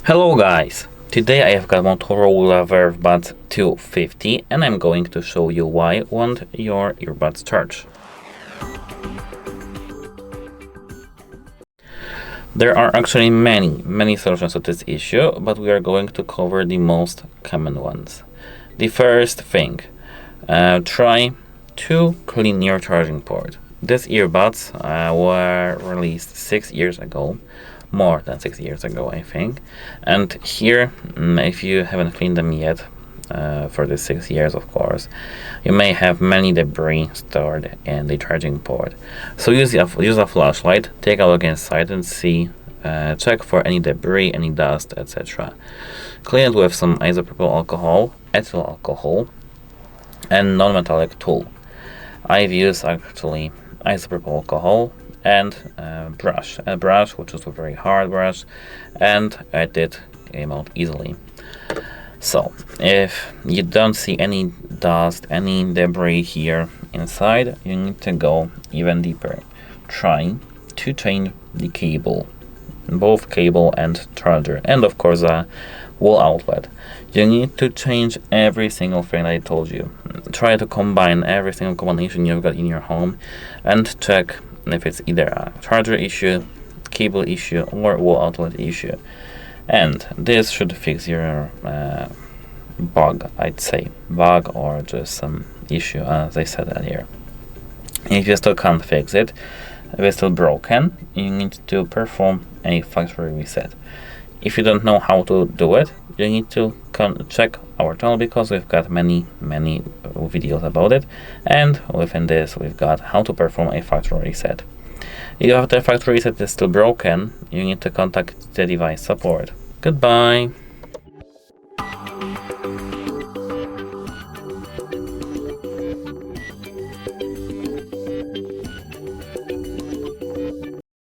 Hello guys! Today I have got Motorola Vervebuds 250 and I'm going to show you why won't your earbuds charge. There are actually many solutions to this issue, but we are going to cover the most common ones. The first thing, try to clean your charging port. These earbuds were released 6 years ago. More than 6 years ago, I think. And here, if you haven't cleaned them yet, for the 6 years, of course, you may have many debris stored in the charging port. So use a flashlight, take a look inside and see, check for any debris, any dust, etc. Clean it with some isopropyl alcohol, ethyl alcohol, and non-metallic tool. I've used actually isopropyl alcohol and a brush which is a very hard brush, and it came out easily. So if you don't see any dust, any debris here inside, you need to go even deeper. Try to change the cable, both cable and charger, and of course a wall outlet. You need to change every single thing I told you. Try to combine every single combination you've got in your home and check if it's either a charger issue, cable issue, or wall outlet issue. And this should fix your bug, I'd say. Bug or just some issue, as I said earlier. If you still can't fix it, if it's still broken, you need to perform a factory reset. If you don't know how to do it, you need to check our channel, because we've got many videos about it, and within this we've got how to perform a factory reset. If the factory reset is still broken, you need to contact the device support. Goodbye!